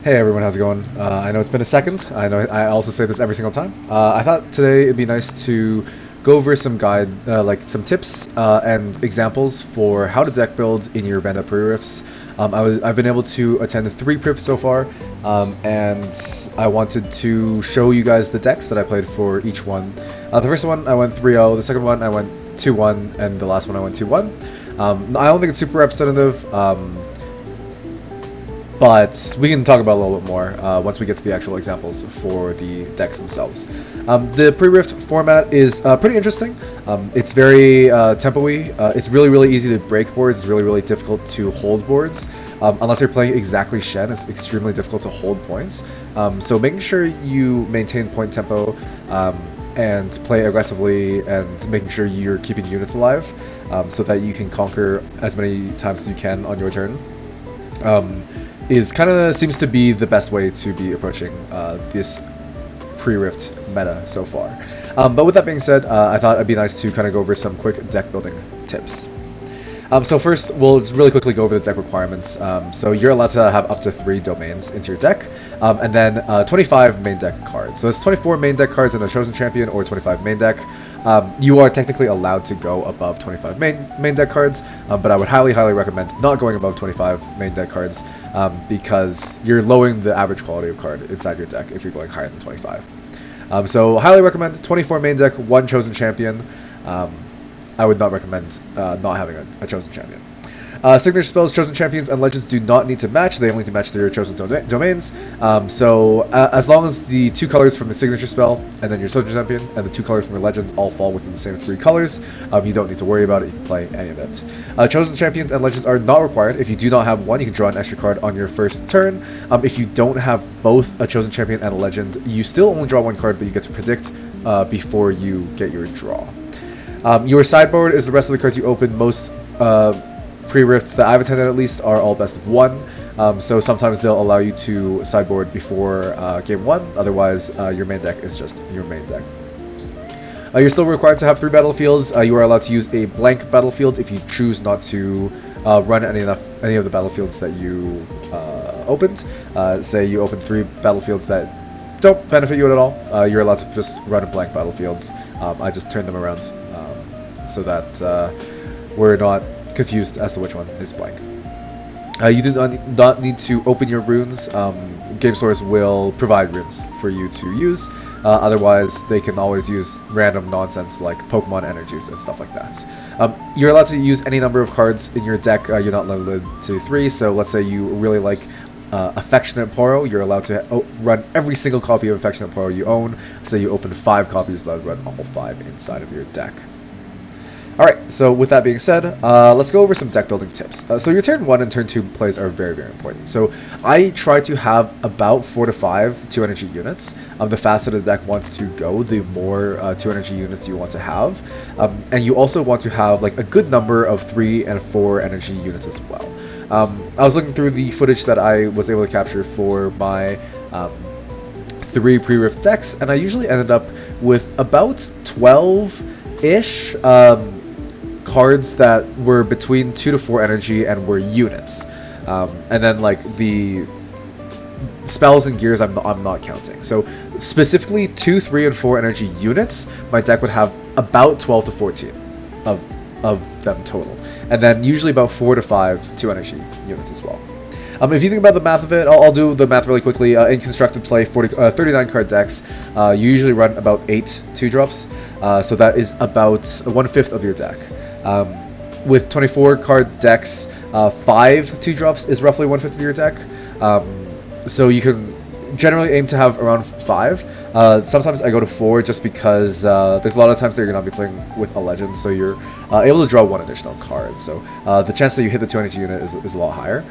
Hey everyone, how's it going? I know it's been a second. I know I also say this every single time. I thought today it'd be nice to go over some like some tips and examples for how to deck build in your Vendetta Prerifts. I've been able to attend 3 Prerifts so far, and I wanted to show you guys the decks that I played for each one. The first one I went 3-0, the second one I went 2-1, and the last one I went 2-1. I don't think it's super representative. But we can talk about it a little bit more once we get to the actual examples for the decks themselves. The pre-rift format is pretty interesting. It's very tempo-y. It's really easy to break boards. It's really difficult to hold boards. Unless you're playing exactly Shen, it's extremely difficult to hold points. So making sure you maintain point tempo and play aggressively, and making sure you're keeping units alive so that you can conquer as many times as you can on your turn. Seems to be the best way to be approaching this pre-rift meta so far. But with that being said, I thought it'd be nice to kind of go over some quick deck building tips. So first, we'll just really quickly go over the deck requirements. So you're allowed to have up to 3 domains into your deck, and then 25 main deck cards. So it's 24 main deck cards in a chosen champion, or 25 main deck. You are technically allowed to go above 25 main deck cards, but I would highly recommend not going above 25 main deck cards, because you're lowering the average quality of card inside your deck if you're going higher than 25. So highly recommend 24 main deck, 1 chosen champion. I would not recommend not having a chosen champion. Signature spells, chosen champions, and legends do not need to match. They only need to match their chosen domains. As long as the 2 colors from the signature spell, and then your chosen champion, and the 2 colors from your legend all fall within the same 3 colors, you don't need to worry about it. You can play any of it. Chosen champions and legends are not required. If you do not have one, you can draw an extra card on your first turn. If you don't have both a chosen champion and a legend, you still only draw 1 card, but you get to predict before you get your draw. Your sideboard is the rest of the cards you open. Most pre-rifts that I've attended, at least, are all best of 1. So sometimes they'll allow you to sideboard before game 1. Otherwise, your main deck is just your main deck. You're still required to have 3 battlefields. You are allowed to use a blank battlefield if you choose not to run any of the battlefields that you opened. Say you open 3 battlefields that don't benefit you at all. You're allowed to just run blank battlefields. I just turn them around so that we're not confused as to which one is blank. You do not need to open your runes. Game Source will provide runes for you to use. Otherwise, they can always use random nonsense like Pokemon energies and stuff like that. You're allowed to use any number of cards in your deck. You're not limited to 3. So let's say you really like Affectionate Poro, you're allowed to run every single copy of Affectionate Poro you own. Say you open 5 copies, allowed to run all 5 inside of your deck. Alright, so with that being said, let's go over some deck building tips. So your turn 1 and turn 2 plays are very important. So I try to have about 4 to 5 2 energy units. The faster the deck wants to go, the more 2 energy units you want to have. And you also want to have like a good number of 3 and 4 energy units as well. I was looking through the footage that I was able to capture for my 3 pre-rift decks, and I usually ended up with about 12-ish cards that were between 2 to 4 energy and were units. And then like the spells and gears I'm not counting. So specifically 2, 3, and 4 energy units, my deck would have about 12 to 14 of them total. And then usually about 4 to 5 2 energy units as well. If you think about the math of it, I'll do the math really quickly. In constructed play, 39 card decks, you usually run about 8 2-drops. So that is about 1/5 of your deck. With 24 card decks, 5 2-drops is roughly 1/5 of your deck. So you can generally aim to have around 5. Sometimes I go to 4 just because there's a lot of times that you're going to be playing with a legend, so you're able to draw 1 additional card. So the chance that you hit the 2 energy unit is a lot higher.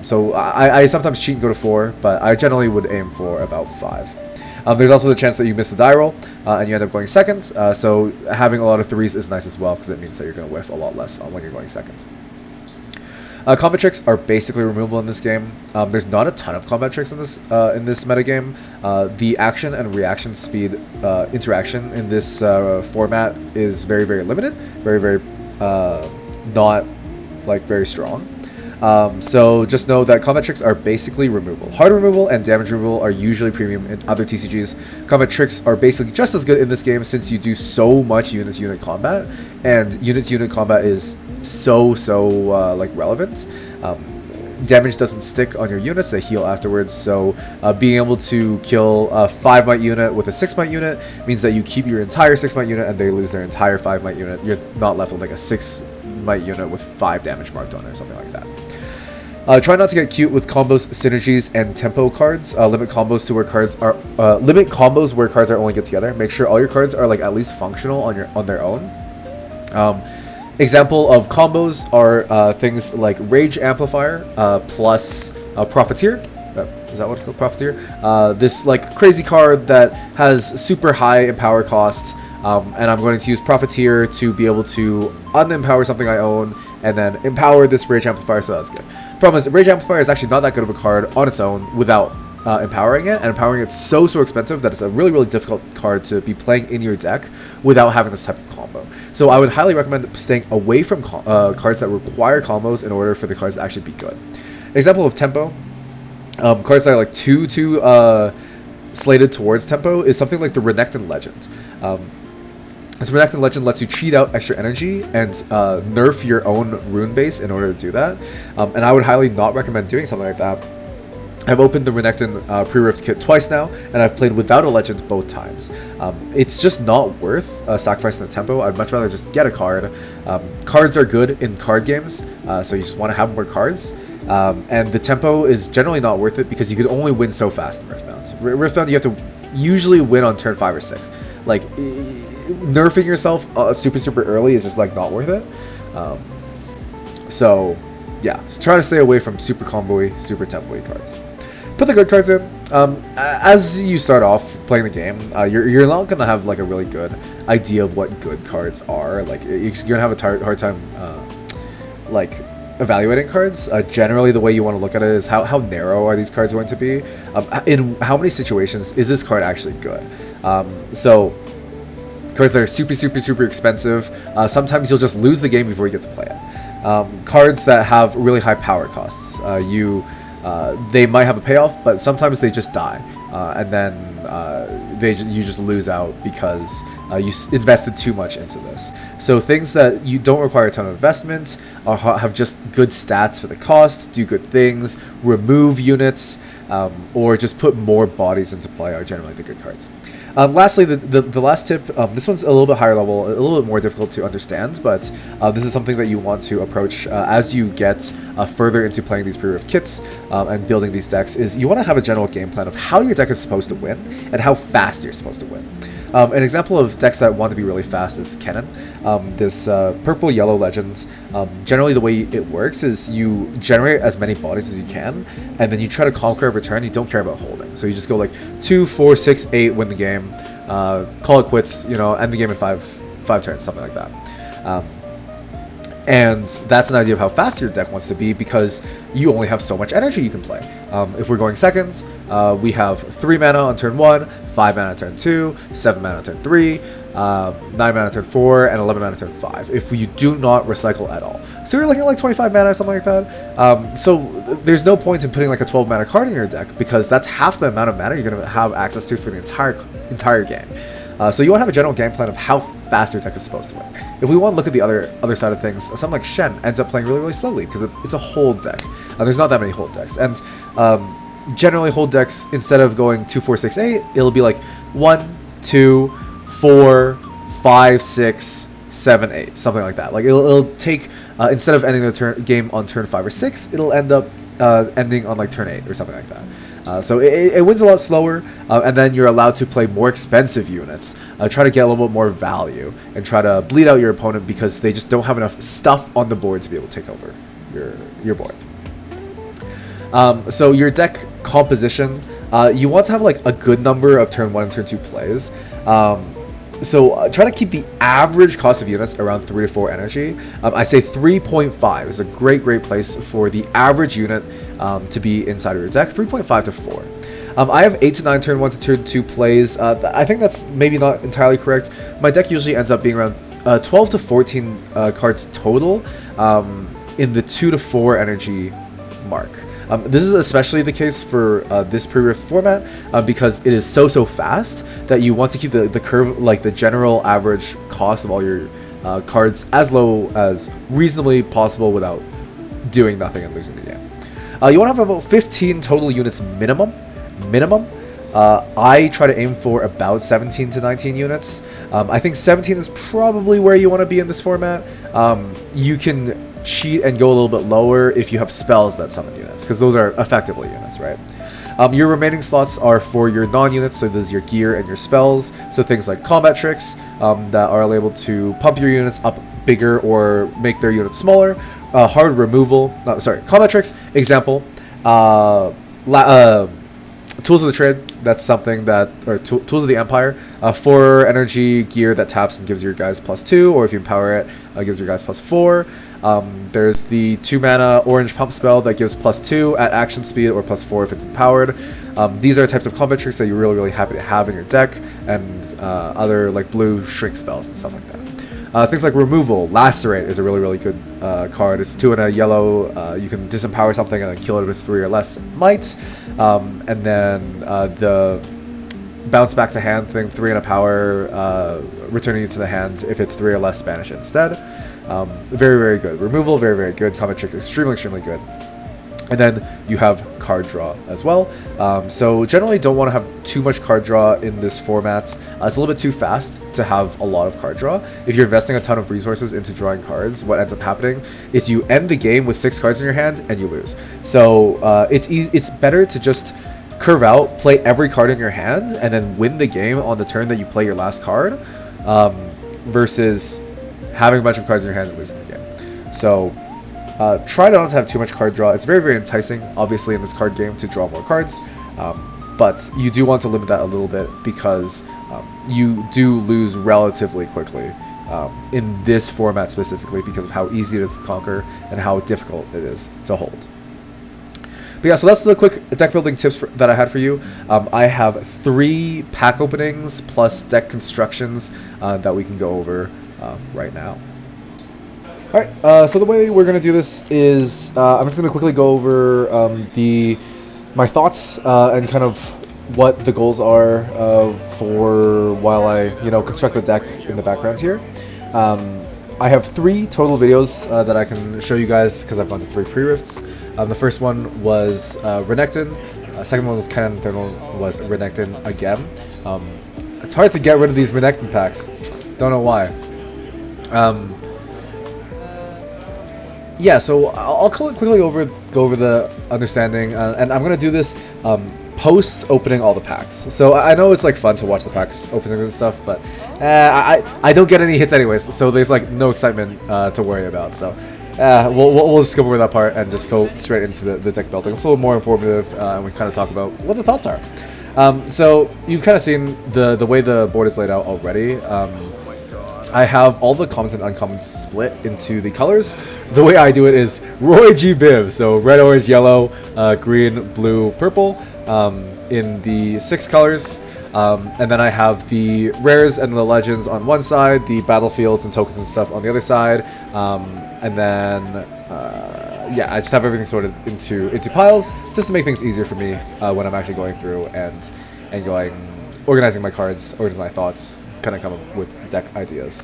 So I sometimes cheat and go to 4, but I generally would aim for about 5. There's also the chance that you miss the die roll and you end up going second. So having a lot of 3s is nice as well, because it means that you're going to whiff a lot less when you're going second. Combat tricks are basically removable in this game. There's not a ton of combat tricks in this metagame. The action and reaction speed interaction in this format is very limited, very not like very strong. So just know that combat tricks are basically removal. Hard removal and damage removal are usually premium in other TCGs. Combat tricks are basically just as good in this game since you do so much unit combat, and unit combat is so like relevant. Damage doesn't stick on your units, they heal afterwards, so being able to kill a 5 might unit with a 6 might unit means that you keep your entire 6 might unit and they lose their entire 5 might unit. You're not left with like a 6 might unit with 5 damage marked on it or something like that. Try not to get cute with combos, synergies, and tempo cards. Limit combos to where cards are limit combos where cards are only good together. Make sure all your cards are like at least functional on their own. Example of combos are things like Rage Amplifier plus Profiteer. Is that what it's called? Profiteer? This like crazy card that has super high empower cost, and I'm going to use Profiteer to be able to unempower something I own and then empower this Rage Amplifier, so that's good. Problem is, Rage Amplifier is actually not that good of a card on its own without empowering it, and empowering it's so expensive that it's a really difficult card to be playing in your deck without having this type of combo. So I would highly recommend staying away from cards that require combos in order for the cards to actually be good. An example of tempo, cards that are like too slated towards tempo is something like the Renekton Legend. This Renekton Legend lets you cheat out extra energy and nerf your own rune base in order to do that, and I would highly not recommend doing something like that. I've opened the Renekton Prerift kit twice now, and I've played without a legend both times. It's just not worth sacrificing the tempo. I'd much rather just get a card. Cards are good in card games, so you just want to have more cards. And the tempo is generally not worth it because you can only win so fast in Riftbound. Riftbound, you have to usually win on turn 5 or 6. Like, nerfing yourself super early is just like not worth it. So yeah, just try to stay away from super combo-y, super tempo-y cards. Put the good cards in. As you start off playing the game, you're not gonna have like a really good idea of what good cards are. Like you're gonna have a hard time like evaluating cards. Generally, the way you want to look at it is how narrow are these cards going to be? In how many situations is this card actually good? So cards that are super expensive, sometimes you'll just lose the game before you get to play it. Cards that have really high power costs, they might have a payoff, but sometimes they just die, and then you just lose out because you invested too much into this. So things that you don't require a ton of investment, have just good stats for the cost, do good things, remove units, or just put more bodies into play are generally the good cards. Lastly, the last tip, this one's a little bit higher level, a little bit more difficult to understand, but this is something that you want to approach as you get further into playing these Prerift kits and building these decks, is you want to have a general game plan of how your deck is supposed to win and how fast you're supposed to win. An example of decks that want to be really fast is Kennen. This purple-yellow legend, generally the way it works is you generate as many bodies as you can, and then you try to conquer a return. You don't care about holding. So you just go like 2, 4, 6, 8, win the game, call it quits, end the game in 5 turns, something like that. And that's an idea of how fast your deck wants to be because you only have so much energy you can play. If we're going seconds, we have 3 mana on turn 1, 5 mana on turn 2, 7 mana on turn 3, 9 mana on turn 4, and 11 mana on turn 5, if you do not recycle at all. So you're looking at like 25 mana or something like that. So there's no point in putting like a 12 mana card in your deck because that's half the amount of mana you're going to have access to for the entire game. So you want to have a general game plan of how fast your deck is supposed to win. If we want to look at the other side of things, something like Shen ends up playing really slowly because it's a hold deck. There's not that many hold decks, and generally hold decks, instead of going 2, 4, 6, 8, it'll be like 1, 2, 4, 5, 6, 7, 8, something like that. Like it'll take instead of ending the game on turn 5 or 6, it'll end up ending on like turn 8 or something like that. So it wins a lot slower, and then you're allowed to play more expensive units, try to get a little bit more value, and try to bleed out your opponent because they just don't have enough stuff on the board to be able to take over your board. So your deck composition, you want to have like a good number of turn 1 and turn 2 plays. So try to keep the average cost of units around 3 to 4 energy. I say 3.5 is a great place for the average unit to be inside of your deck. 3.5 to 4. I have 8 to 9 turn 1 to turn 2 plays. I think that's maybe not entirely correct. My deck usually ends up being around 12 to 14 cards total. in the 2 to 4 energy mark. This is especially the case for this pre-rift format because it is so fast that you want to keep the curve, like the general average cost of all your cards, as low as reasonably possible without doing nothing and losing the game. You want to have about 15 total units minimum. I try to aim for about 17 to 19 units. I think 17 is probably where you want to be in this format. You can cheat and go a little bit lower if you have spells that summon units, because those are effectively units, right? Your remaining slots are for your non-units, so this is your gear and your spells, so things like combat tricks that are able to pump your units up bigger or make their units smaller. Hard removal, combat tricks, example, Tools of the Trade, that's something that, or Tools of the Empire, 4 energy gear that taps and gives your guys +2, or if you empower it, gives your guys +4. There's the 2 mana orange pump spell that gives +2 at action speed, or +4 if it's empowered. These are types of combat tricks that you're really happy to have in your deck, and other like blue shrink spells and stuff like that. Things like removal, Lacerate is a really good card. It's 2 and a yellow. You can disempower something and then kill it with 3 or less might. And then the bounce back to hand thing, 3 and a power, returning it to the hand. If it's 3 or less, banish it instead. Very good. Removal, very good. Combat trick, extremely good. And then you have card draw as well. So generally don't want to have too much card draw in this format. It's a little bit too fast to have a lot of card draw. If you're investing a ton of resources into drawing cards, what ends up happening is you end the game with 6 cards in your hand and you lose. So it's better to just curve out, play every card in your hand, and then win the game on the turn that you play your last card, versus having a bunch of cards in your hand and losing the game. So try not to have too much card draw. It's very enticing, obviously, in this card game to draw more cards, but you do want to limit that a little bit because you do lose relatively quickly in this format specifically because of how easy it is to conquer and how difficult it is to hold. But yeah, so that's the quick deck building tips that I had for you. I have 3 pack openings plus deck constructions that we can go over right now. Alright, so the way we're going to do this is I'm just going to quickly go over my thoughts and kind of what the goals are for while I construct the deck in the background here. I have 3 total videos that I can show you guys because I've gone to 3 pre-rifts. The first one was Renekton, second one was Kennen, third one was Renekton again. It's hard to get rid of these Renekton packs, don't know why. Yeah, so I'll quickly go over the understanding, and I'm gonna do this post opening all the packs. So I know it's like fun to watch the packs opening and stuff, but I don't get any hits anyways, so there's like no excitement to worry about. So we'll skip over that part and just go straight into the deck building. It's a little more informative, and we kind of talk about what the thoughts are. So you've kind of seen the way the board is laid out already. I have all the commons and uncommons split into the colors. The way I do it is Roy G. Biv, so red, orange, yellow, green, blue, purple, in the 6 colors. And then I have the rares and the legends on one side, the battlefields and tokens and stuff on the other side. And then, yeah, I just have everything sorted into piles, just to make things easier for me when I'm actually going through and organizing my cards, organizing my thoughts, kind of come up with deck ideas.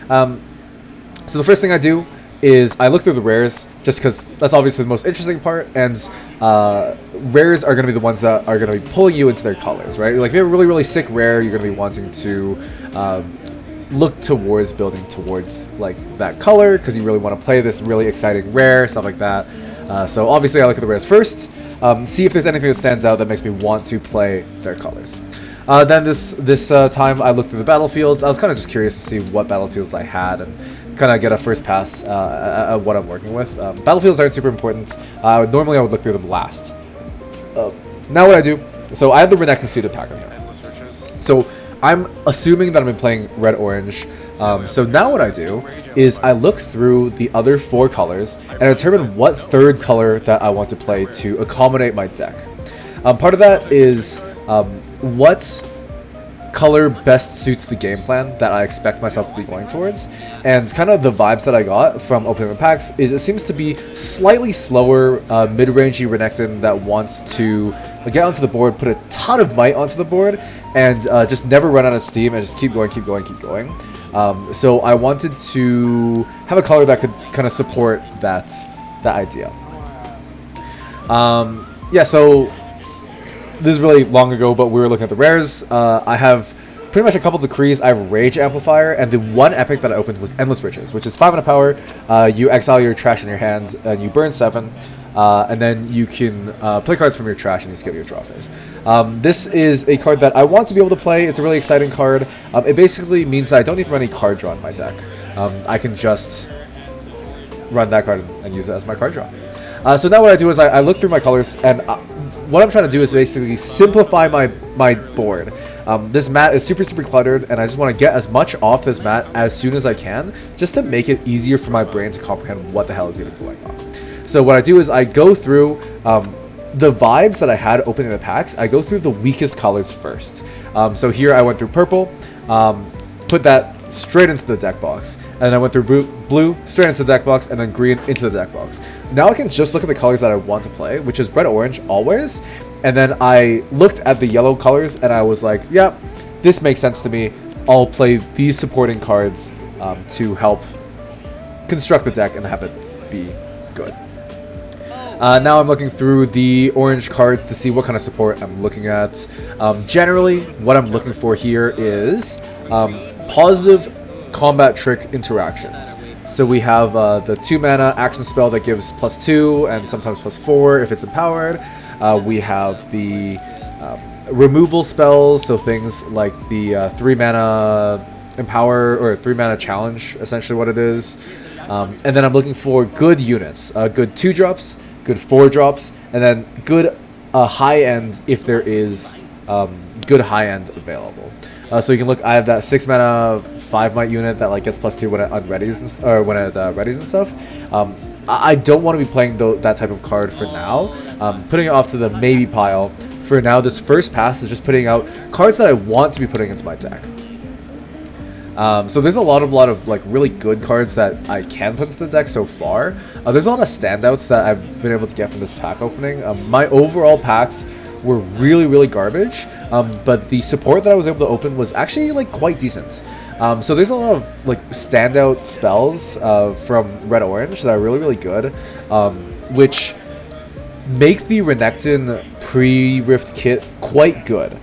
So the first thing I do is I look through the rares, just because that's obviously the most interesting part, and rares are going to be the ones that are going to be pulling you into their colors, right? Like if you have a really sick rare, you're going to be wanting to look towards building towards like that color, because you really want to play this really exciting rare, stuff like that. So obviously I look at the rares first, see if there's anything that stands out that makes me want to play their colors. Then this time I looked through the battlefields. I was kind of just curious to see what battlefields I had and kind of get a first pass at what I'm working with. Battlefields aren't super important. Normally I would look through them last. Now what I do, so I have the Renekton seeded pack on here. So I'm assuming that I've been playing red-orange. So now what I do is I look through the other 4 colors and determine what third color that I want to play to accommodate my deck. Part of that is what color best suits the game plan that I expect myself to be going towards. And kind of the vibes that I got from opening the packs is it seems to be slightly slower, mid-rangey Renekton that wants to get onto the board, put a ton of might onto the board, and just never run out of steam and just keep going, keep going, keep going. So I wanted to have a color that could kind of support that idea. Yeah, so this is really long ago, but we were looking at the rares. I have pretty much a couple decrees. I have Rage Amplifier, and the one epic that I opened was Endless Riches, which is 5 in a power. You exile your trash in your hands, and you burn 7, and then you can play cards from your trash and you skip your draw phase. This is a card that I want to be able to play. It's a really exciting card. It basically means that I don't need to run any card draw in my deck. I can just run that card and use it as my card draw. So now what I do is I look through my colors, and what I'm trying to do is basically simplify my board. This mat is super cluttered, and I just want to get as much off this mat as soon as I can, just to make it easier for my brain to comprehend what the hell is even going on. So what I do is I go through the vibes that I had opening the packs. I go through the weakest colors first. So here I went through purple, put that straight into the deck box, and then I went through blue straight into the deck box, and then green into the deck box. Now I can just look at the colors that I want to play, which is red, orange, always, and then I looked at the yellow colors and I was like, yeah, this makes sense to me. I'll play these supporting cards to help construct the deck and have it be good. Now I'm looking through the orange cards to see what kind of support I'm looking at. Generally, what I'm looking for here is positive combat trick interactions. So we have the 2 mana action spell that gives +2 and sometimes +4 if it's empowered. We have the removal spells, so things like the 3 mana empower or 3 mana challenge, essentially what it is. And then I'm looking for good units, good 2-drops, good 4-drops, and then good high end if there is good high end available. So you can look. I have that 6 mana 5 might unit that like gets +2 when it unreadies or when it readies and stuff. I don't want to be playing that type of card for now. Putting it off to the maybe pile for now. This first pass is just putting out cards that I want to be putting into my deck. So there's a lot of like really good cards that I can put into the deck so far. There's a lot of standouts that I've been able to get from this pack opening. My overall packs were really garbage, but the support that I was able to open was actually like quite decent. So there's a lot of like standout spells from Red Orange that are really good, which make the Renekton pre-Rift kit quite good.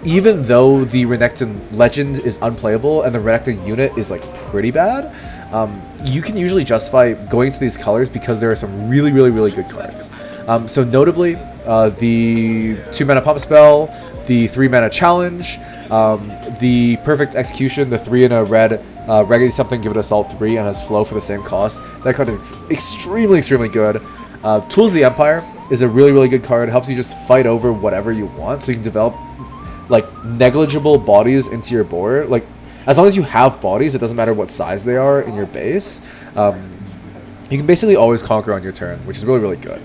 Even though the Renekton Legend is unplayable and the Renekton unit is like pretty bad, you can usually justify going to these colors because there are some really good cards. So notably, the 2 mana pump spell, the 3 mana challenge, the perfect execution, the 3 in a red, regulate something, give it assault 3 and has flow for the same cost. That card is extremely good. Tools of the Empire is a really good card. It helps you just fight over whatever you want, so you can develop like negligible bodies into your board. Like as long as you have bodies, it doesn't matter what size they are in your base. You can basically always conquer on your turn, which is really good.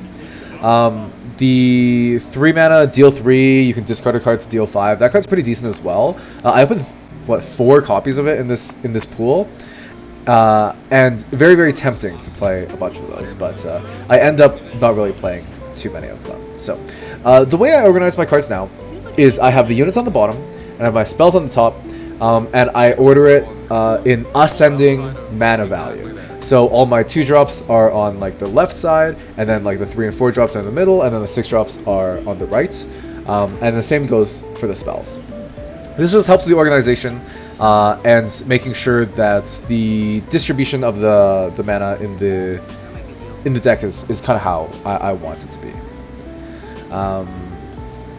The 3 mana deal 3, you can discard a card to deal 5. That card's pretty decent as well. I opened 4 copies of it in this pool, and very tempting to play a bunch of those, but I end up not really playing too many of them. So the way I organize my cards now is I have the units on the bottom and I have my spells on the top, and I order it in ascending mana value. So all my 2-drops are on like the left side, and then like the 3 and 4 drops are in the middle, and then the 6-drops are on the right. And the same goes for the spells. This just helps the organization and making sure that the distribution of the mana in the deck is kind of how I want it to be.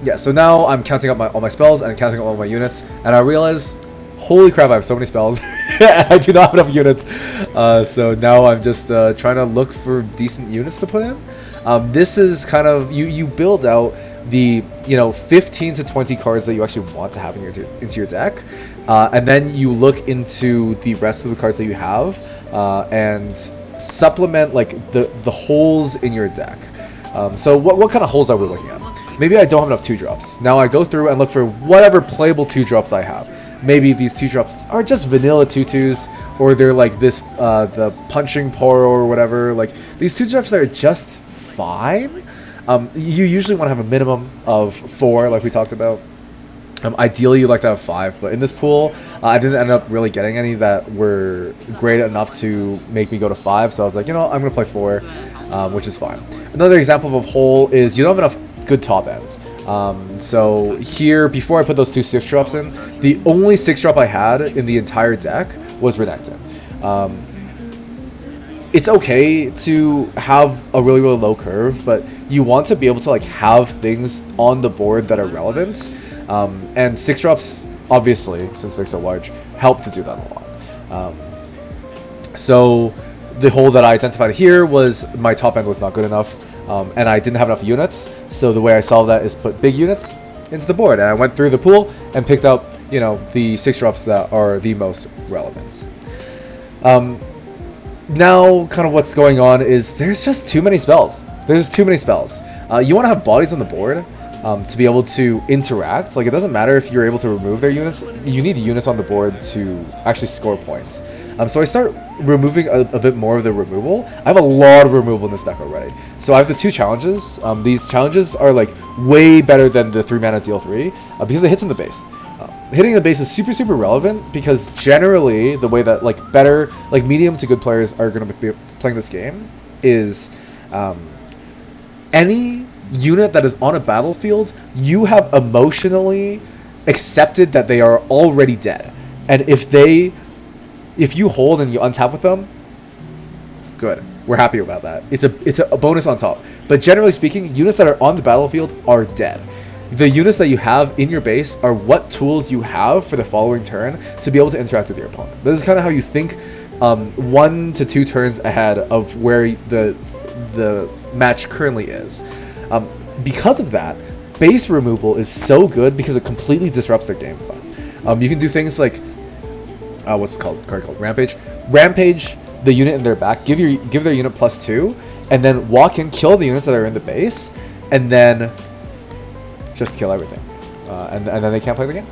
Yeah, so now I'm counting up all my spells and counting up all my units, and I realize, holy crap, I have so many spells. I do not have enough units. So now I'm just trying to look for decent units to put in. This is kind of, you build out the 15 to 20 cards that you actually want to have into your deck, and then you look into the rest of the cards that you have and supplement like the holes in your deck. So what kind of holes are we looking at? maybe I don't have enough 2-drops. Now I go through and look for whatever playable 2-drops I have. Maybe these 2-drops are just vanilla 2/2s, or they're like this, the punching poro or whatever. Like, these 2-drops that are just fine. You usually want to have a minimum of 4, like we talked about. Ideally, you'd like to have 5, but in this pool, I didn't end up really getting any that were great enough to make me go to 5, so I was like, you know, I'm going to play 4, which is fine. Another example of a hole is you don't have enough good top ends. So here, before I put those 2 6-drops in, the only 6-drop I had in the entire deck was Renekton. It's okay to have a really, really low curve, but you want to be able to like have things on the board that are relevant. And 6-drops, obviously, since they're so large, help to do that a lot. So the hole that I identified here was my top end was not good enough, and I didn't have enough units. So the way I solved that is put big units into the board, and I went through the pool and picked up, you know, the 6-drops that are the most relevant. Now, kind of what's going on is there's just too many spells. There's too many spells. You want to have bodies on the board. To be able to interact. Like, it doesn't matter if you're able to remove their units, you need units on the board to actually score points. So I start removing a bit more of the removal. I have a lot of removal in this deck already. So I have the 2 challenges. These challenges are like way better than the 3 mana deal 3 because it hits in the base. Hitting the base is super, super relevant because generally the way that like better, like medium to good players are going to be playing this game is any unit that is on a battlefield, you have emotionally accepted that they are already dead, and if you hold and you untap with them, good, we're happy about that. It's a bonus on top. But generally speaking, units that are on the battlefield are dead. The units that you have in your base are what tools you have for the following turn to be able to interact with your opponent. This is kind of how you think 1 to 2 turns ahead of where the match currently is. Because of that, base removal is so good because it completely disrupts their game plan. You can do things like, what's the card called? Rampage. Rampage the unit in their back, give their unit +2, and then walk in, kill the units that are in the base, and then just kill everything. And then they can't play the game.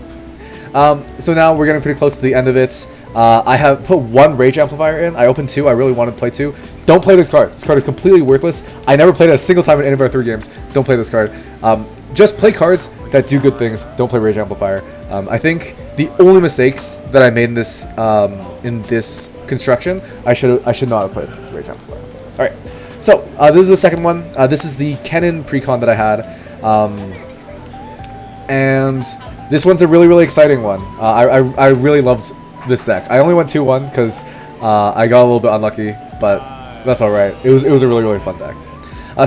So now we're getting pretty close to the end of it. I have put 1 Rage Amplifier in. I opened 2. I really wanted to play 2. Don't play this card. This card is completely worthless. I never played it a single time in any of our 3 games. Don't play this card. Just play cards that do good things. Don't play Rage Amplifier. I think the only mistakes that I made in this construction, I should not have played Rage Amplifier. All right. So this is the second one. This is the Kennen precon that I had, and this one's a really, really exciting one. I really loved this deck. I only went 2-1 because I got a little bit unlucky, but that's alright. It was a really, really fun deck.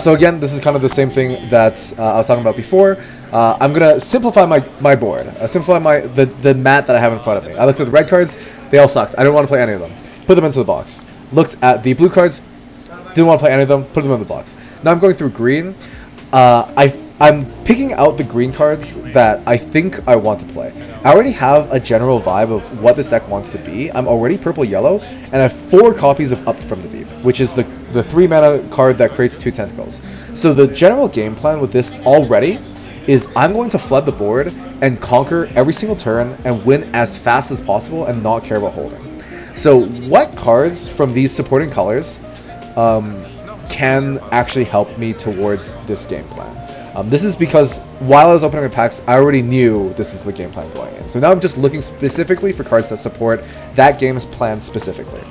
So again, this is kind of the same thing that I was talking about before. I'm gonna simplify my board. Simplify the mat that I have in front of me. I looked at the red cards, they all sucked. I didn't want to play any of them. Put them into the box. Looked at the blue cards, didn't want to play any of them, put them in the box. Now I'm going through green. I'm picking out the green cards that I think I want to play. I already have a general vibe of what this deck wants to be. I'm already purple-yellow, and I have 4 copies of Up from the Deep, which is the 3 mana card that creates 2 tentacles. So the general game plan with this already is I'm going to flood the board and conquer every single turn and win as fast as possible and not care about holding. So what cards from these supporting colors can actually help me towards this game plan? This is because while I was opening my packs, I already knew this is the game plan going in. So now I'm just looking specifically for cards that support that game's plan specifically.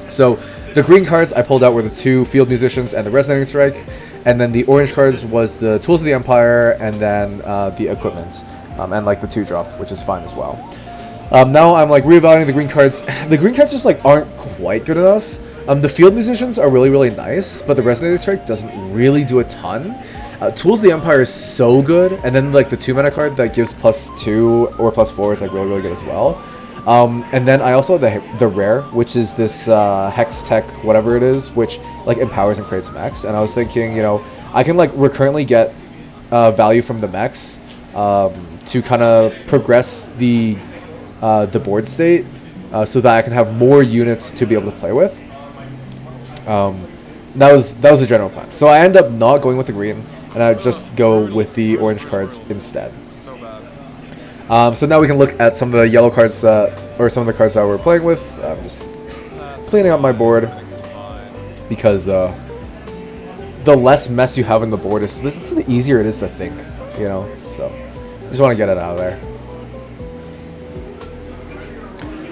So the green cards I pulled out were the 2 Field Musicians and the Resonating Strike, and then the orange cards was the Tools of the Empire and then the Equipment, and like the 2-drop, which is fine as well. Now I'm like reevaluating the green cards. The green cards just like aren't quite good enough. The Field Musicians are really, really nice, but the Resonating Strike doesn't really do a ton. Tools of the Empire is so good, and then like the 2 mana card that gives +2 or +4 is like really, really good as well. And then I also have the rare, which is this Hex Tech, whatever it is, which like empowers and creates mechs. And I was thinking, you know, I can like recurrently get value from the mechs to kind of progress the board state, so that I can have more units to be able to play with. That was the general plan. So I end up not going with the green, and I just go with the orange cards instead. So now we can look at some of the yellow cards or some of the cards that we're playing with. I'm just cleaning up my board because the less mess you have in the board is the easier it is to think, you know. So just want to get it out of there.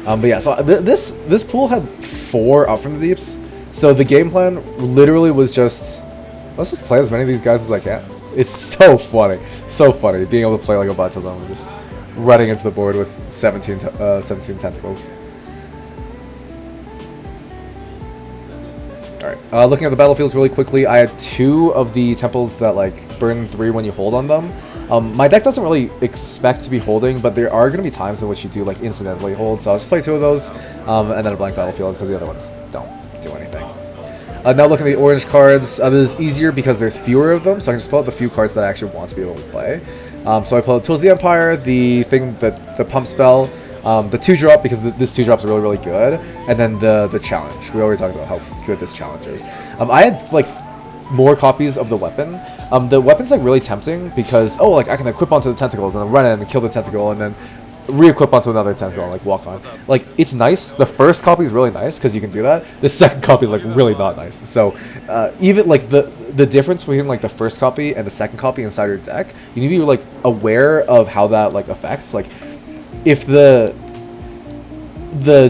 But yeah, so this pool had 4 up from the deeps. So the game plan literally was just, let's just play as many of these guys as I can. It's so funny being able to play like a bunch of them and just running into the board with 17 tentacles. Alright, looking at the battlefields really quickly, I had 2 of the temples that like burn 3 when you hold on them. My deck doesn't really expect to be holding, but there are going to be times in which you do like incidentally hold, so I'll just play 2 of those, and then a blank battlefield because the other ones don't do anything. Now looking at the orange cards, this is easier because there's fewer of them, so I can just pull out the few cards that I actually want to be able to play. So I pull out Tools of the Empire, the pump spell, the 2-drop because this 2-drop is really good, and then the challenge. We already talked about how good this challenge is. I had like more copies of the weapon. The weapon's like really tempting because like I can equip onto the tentacles and then run in and kill the tentacle and then re-equip onto another tentacle and like walk on. Like it's nice. The first copy is really nice because you can do that. The second copy is like really not nice. So even like the difference between like the first copy and the second copy inside your deck, you need to be like aware of how that like affects. Like if the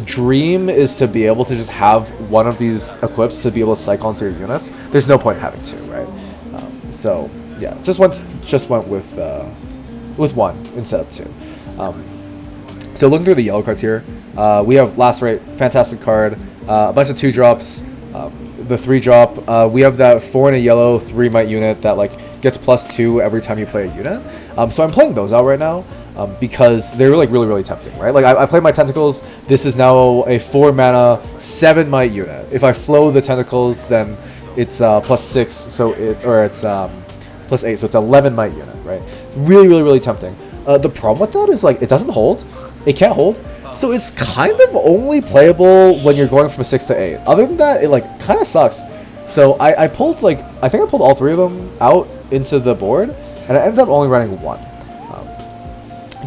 dream is to be able to just have one of these equips to be able to cycle into your units, there's no point in having 2, right? So yeah, just went with 1 instead of 2. So looking through the yellow cards here, we have Lacerate, fantastic card, a bunch of 2-drops, the 3-drop. We have that 4 and a yellow 3 might unit that like gets +2 every time you play a unit. So I'm playing those out right now because they're like really tempting, right? Like I play my tentacles. This is now a 4 mana 7 might unit. If I flow the tentacles, then it's +6, so it's +8, so it's 11 might unit, right? It's really tempting. The problem with that is like it doesn't hold. It can't hold. So it's kind of only playable when you're going from 6 to 8. Other than that, it like kind of sucks. So I pulled like, I think I pulled all 3 of them out into the board, and I ended up only running 1.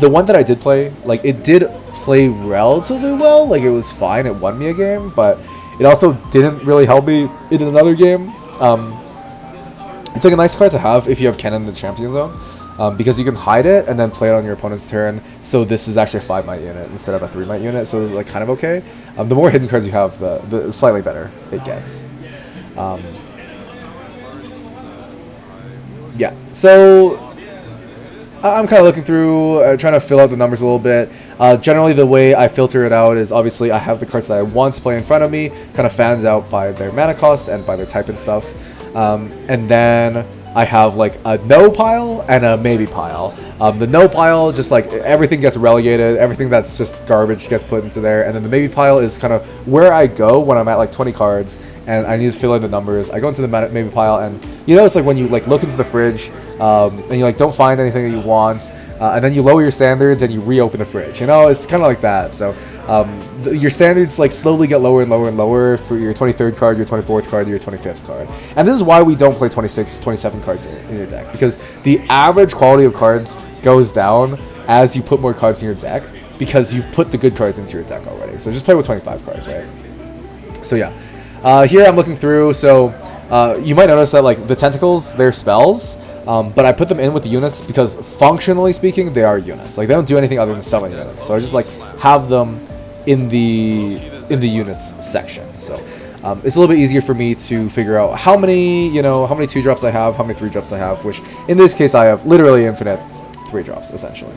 The one that I did play, like it did play relatively well. Like it was fine. It won me a game, but it also didn't really help me in another game. It's like a nice card to have if you have Kennen in the Champion Zone, because you can hide it and then play it on your opponent's turn. So this is actually a 5 might unit instead of a 3 might unit. So it's like kind of okay. The more hidden cards you have, the slightly better it gets. Yeah. So I'm kind of looking through, trying to fill out the numbers a little bit. Generally, the way I filter it out is obviously I have the cards that I want to play in front of me, kind of fans out by their mana cost and by their type and stuff. And then I have like a no pile and a maybe pile. The no pile, just like everything gets relegated, everything that's just garbage gets put into there. And then the maybe pile is kind of where I go when I'm at like 20 cards and I need to fill in the numbers. I go into the maybe pile, and you know it's like when you like look into the fridge and you like don't find anything that you want, and then you lower your standards and you reopen the fridge. You know, it's kind of like that. So your standards like slowly get lower and lower and lower for your 23rd card, your 24th card, your 25th card. And this is why we don't play 26, 27 cards in your deck, because the average quality of cards goes down as you put more cards in your deck, because you've put the good cards into your deck already. So just play with 25 cards, right? So yeah. Here I'm looking through, so you might notice that like the tentacles, they're spells, but I put them in with the units because functionally speaking, they are units. Like they don't do anything other than summon units. So I just like have them in the units section. So it's a little bit easier for me to figure out how many 2-drops I have, how many 3-drops I have, which in this case I have literally infinite 3-drops essentially.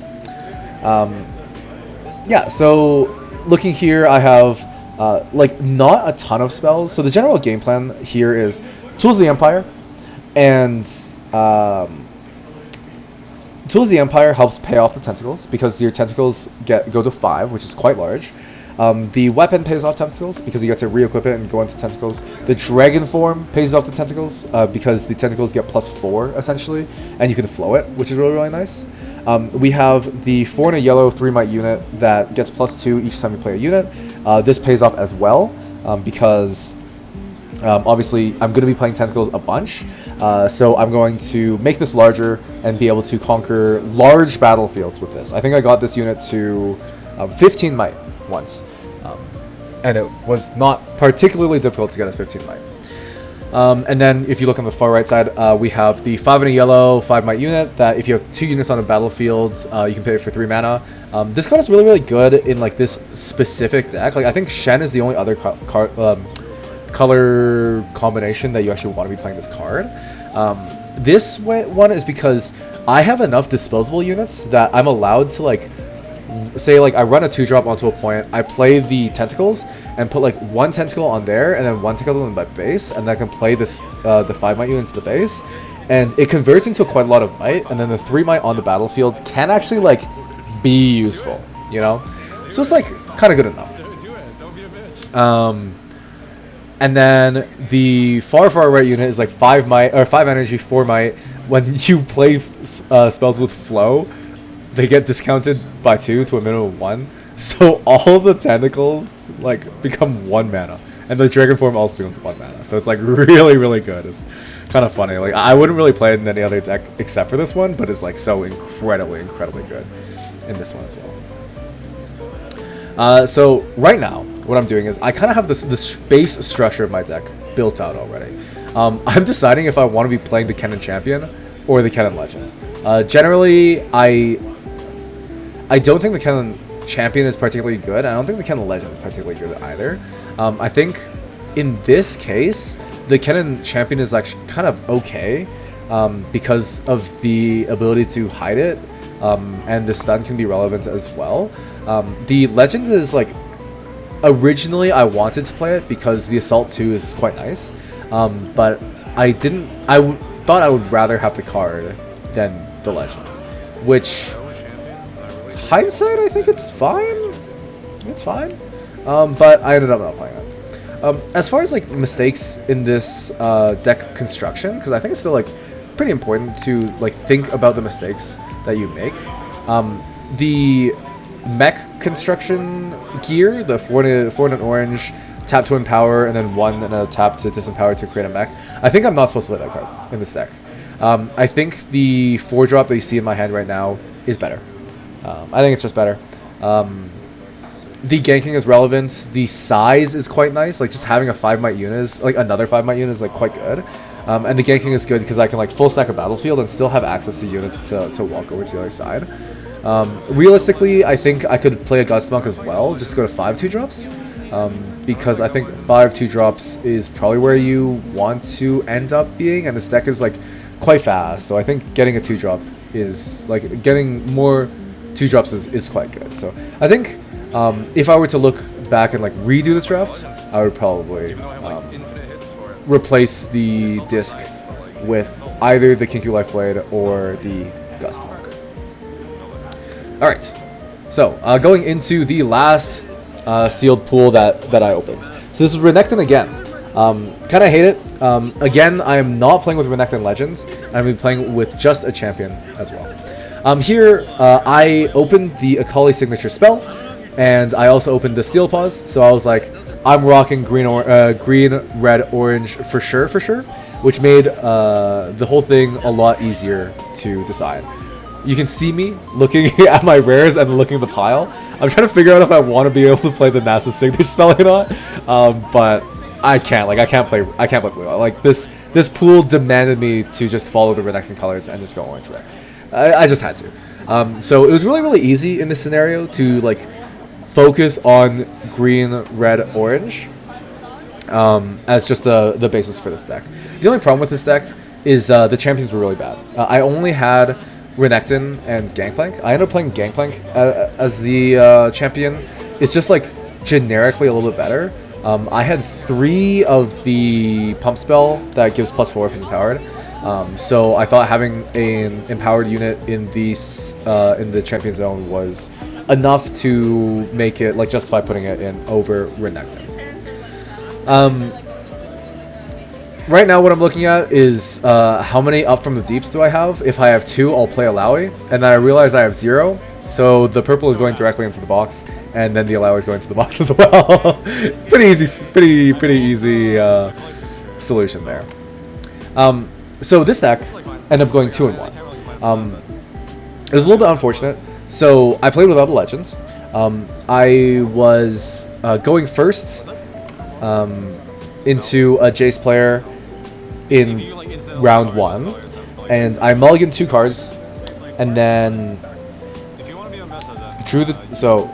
Yeah, so looking here, I have like not a ton of spells. So the general game plan here is Tools of the Empire, and Tools of the Empire helps pay off the tentacles because your tentacles go to 5, which is quite large. The weapon pays off tentacles because you get to re-equip it and go into tentacles. The dragon form pays off the tentacles because the tentacles get +4 essentially, and you can flow it, which is really nice. We have the 4 and a yellow 3 might unit that gets +2 each time you play a unit. This pays off as well because Obviously, I'm going to be playing Tentacles a bunch, so I'm going to make this larger and be able to conquer large battlefields with this. I think I got this unit to 15 might once, and it was not particularly difficult to get a 15 might. And then if you look on the far right side, we have the 5 and a yellow 5 might unit that if you have 2 units on a battlefield, you can pay it for 3 mana. This card is really, really good in like this specific deck. Like I think Shen is the only other color combination that you actually want to be playing this card. This one is because I have enough disposable units that I'm allowed to like, say like I run a 2-drop onto a point, I play the Tentacles and put like 1 Tentacle on there and then 1 Tentacle on my base, and then I can play this the 5 might unit into the base, and it converts into quite a lot of might, and then the 3 might on the battlefields can actually like be useful, you know? So it's like kind of good enough. And then the far right unit is like 5 might or 5 energy 4 might. When you play spells with flow, they get discounted by 2 to a minimum of 1. So all the Tentacles like become 1 mana, and the Dragon Form also becomes 1 mana. So it's like really, really good. It's kind of funny. Like I wouldn't really play it in any other deck except for this one, but it's like so incredibly good in this one as well. So right now, what I'm doing is I kind of have this base structure of my deck built out already. I'm deciding if I want to be playing the Kennen Champion or the Kennen Legends. Generally, I don't think the Kennen Champion is particularly good. I don't think the Kennen Legend is particularly good either. I think in this case, the Kennen Champion is actually kind of okay because of the ability to hide it, and the stun can be relevant as well. The Legend is like, originally I wanted to play it because the Assault 2 is quite nice, but I didn't. Thought I would rather have the card than the Legend, which hindsight I think it's fine. It's fine, but I ended up not playing it. As far as like mistakes in this deck construction, because I think it's still like pretty important to like think about the mistakes that you make. The mech construction gear, the 4 and an orange, tap to empower, and then 1 and a tap to disempower to create a mech. I think I'm not supposed to play that card in this deck. I think the 4-drop that you see in my hand right now is better. I think it's just better. The ganking is relevant. The size is quite nice. Like just having a 5 might unit is like another 5 might unit is like quite good. And the ganking is good because I can like full stack a battlefield and still have access to units to walk over to the other side. Realistically, I think I could play a Gust Monk as well, just to go to 5 2-drops, because I think 5 2-drops is probably where you want to end up being, and this deck is like quite fast, so I think getting a 2-drop is like getting more 2-drops is quite good. So I think if I were to look back and like redo this draft, I would probably replace the disc with either the Kinku Lifeblade or the Gust Monk. Alright, so going into the last sealed pool that I opened. So this is Renekton again. Kind of hate it. Again, I am not playing with Renekton Legends. I'm going to be playing with just a champion as well. Here, I opened the Akali signature spell, and I also opened the Steel Paws, so I was like, I'm rocking green, red, orange for sure, which made the whole thing a lot easier to decide. You can see me looking at my rares and looking at the pile. I'm trying to figure out if I want to be able to play the Massive Signature spell or not, but I can't. Like I can't play blue. Like this pool demanded me to just follow the Renekton colors and just go orange red. I just had to. So it was really easy in this scenario to like focus on green, red, orange as just the basis for this deck. The only problem with this deck is the champions were really bad. I only had Renekton and Gangplank. I ended up playing Gangplank as the champion. It's just like generically a little bit better. I had 3 of the pump spell that gives +4 if it's empowered. So I thought having an empowered unit in the champion zone was enough to make it like justify putting it in over Renekton. Right now what I'm looking at is how many up from the deeps do I have. If I have 2, I'll play Alawi, and then I realize I have 0, so the purple is going directly into the box, and then the Alawi is going to the box as well. Pretty easy solution there. So this deck ended up going 2-1. It was a little bit unfortunate. So I played without the legends. I was going first into a Jace player in round 1, and I mulliganed 2 cards, and then drew the. So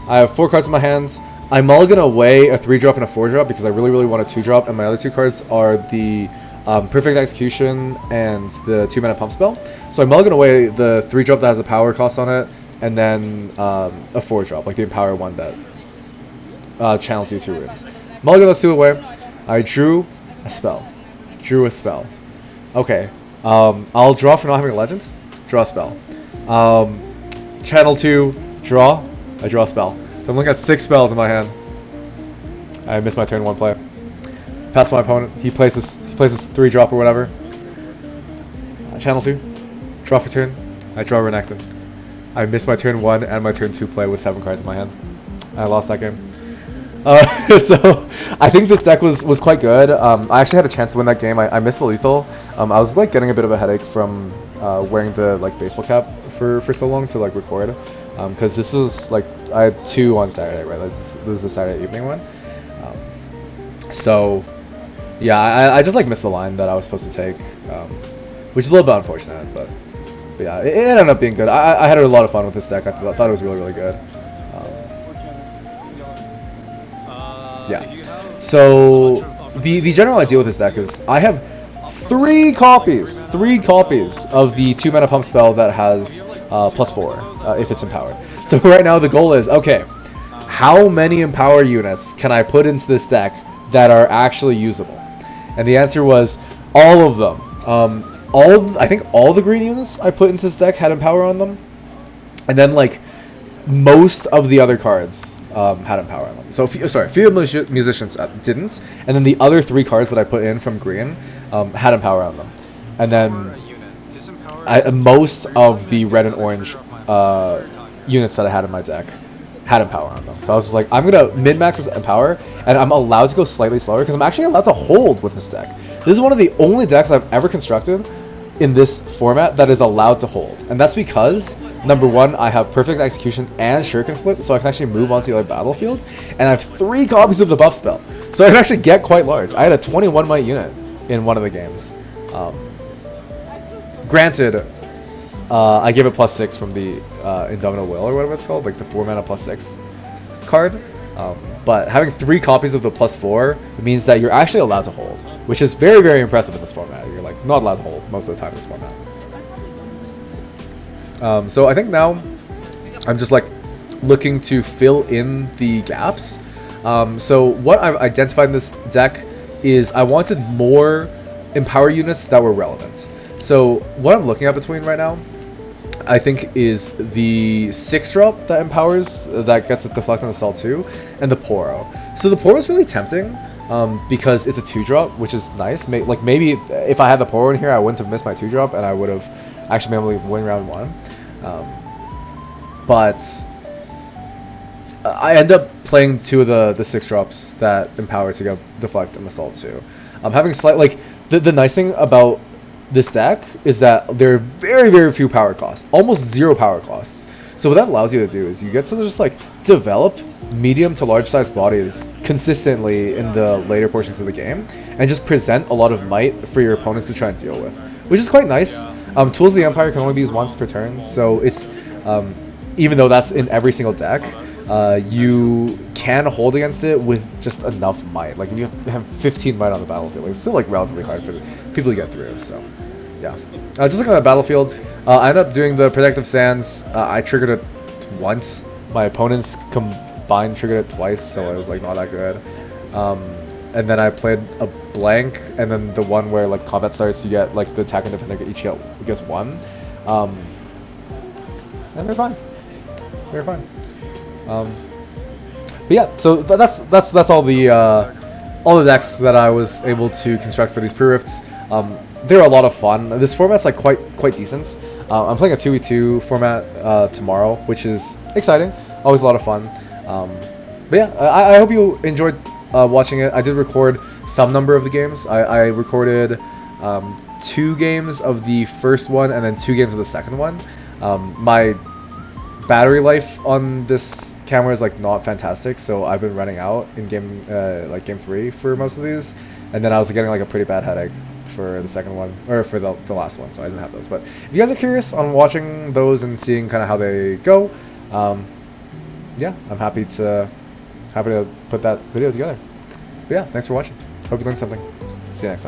I have 4 cards in my hands. I mulligan away a 3-drop and a 4-drop because I really want a 2-drop, and my other 2 cards are the Perfect Execution and the 2-mana Pump Spell. So I mulligan away the 3-drop that has a power cost on it, and then a 4-drop, like the Empower one that channels you 2 runes. Mulligan those 2 away. I drew a spell. Okay. I'll draw for not having a legend. Draw a spell. Channel 2, draw. I draw a spell. So I'm looking at 6 spells in my hand. I missed my turn 1 play. Pass to my opponent. He plays this 3-drop or whatever. Channel 2, draw for turn. I draw Renekton. I missed my turn 1 and my turn 2 play with 7 cards in my hand. I lost that game. So I think this deck was quite good. I actually had a chance to win that game. I missed the lethal. I was like getting a bit of a headache from wearing the like baseball cap for so long to like record, because this was like I had 2 on Saturday, right? This is a Saturday evening one. So yeah, I just like missed the line that I was supposed to take, which is a little bit unfortunate, but yeah, it ended up being good. I had a lot of fun with this deck. I thought it was really good. Yeah. So the general idea with this deck is I have 3 copies of the 2-mana Pump Spell that has +4 if it's empowered. So right now the goal is, okay, how many Empower units can I put into this deck that are actually usable? And the answer was all of them. I think all the green units I put into this deck had Empower on them, and then like most of the other cards had Empower on them. So few musicians didn't, and then the other 3 cards that I put in from green had Empower on them, and then most of the red and orange units that I had in my deck had Empower on them. So I was just like, I'm gonna min-max this Empower, and I'm allowed to go slightly slower because I'm actually allowed to hold with this deck. This is one of the only decks I've ever constructed in this format that is allowed to hold, and that's because number 1, I have Perfect Execution and Shuriken Flip, so I can actually move on to the other battlefield, and I have 3 copies of the buff spell, so I can actually get quite large. I had a 21 might unit in one of the games. Granted, I gave it +6 from the Indomitable Will or whatever it's called, like the 4-mana +6 card. But having 3 copies of the +4 means that you're actually allowed to hold, which is very impressive in this format. You're like not allowed to hold most of the time in this format. So I think now I'm just like looking to fill in the gaps. So what I've identified in this deck is I wanted more Empower units that were relevant. So what I'm looking at between right now, I think, is the 6-drop that empowers, that gets a Deflect and Assault 2, and the Poro. So the Poro is really tempting because it's a 2-drop, which is nice. Maybe if I had the Poro in here, I wouldn't have missed my 2-drop, and I would have actually been able to win round 1. But I end up playing 2 of the 6-drops that empower to go Deflect and Assault 2. Having the nice thing about this deck is that there are very few power costs, almost 0 power costs. So what that allows you to do is you get to just like develop medium to large sized bodies consistently in the later portions of the game, and just present a lot of might for your opponents to try and deal with, which is quite nice. Tools of the Empire can only be used once per turn, so it's even though that's in every single deck, you can hold against it with just enough might. Like if you have 15 might on the battlefield, it's still like relatively hard for people to get through. So yeah, just looking at the battlefields, I ended up doing the Protective Sands. I triggered it once. My opponents combined triggered it twice, so it was like not that good. And then I played a blank, and then the one where like combat starts, you get like the attack and defender each gets 1, and they're fine. They're fine. But yeah, so that's all the decks that I was able to construct for these Prerifts. They're a lot of fun. This format's like quite decent. I'm playing a 2v2 format tomorrow, which is exciting. Always a lot of fun. But yeah, I hope you enjoyed watching it. I did record some number of the games. I recorded 2 games of the first one and then 2 games of the second one. My battery life on this camera is like not fantastic, so I've been running out in game 3 for most of these, and then I was getting like a pretty bad headache for the second one, or for the last one, so I didn't have those. But if you guys are curious on watching those and seeing kind of how they go, yeah, I'm happy to put that video together. But yeah, thanks for watching. Hope you learned something. See you next time.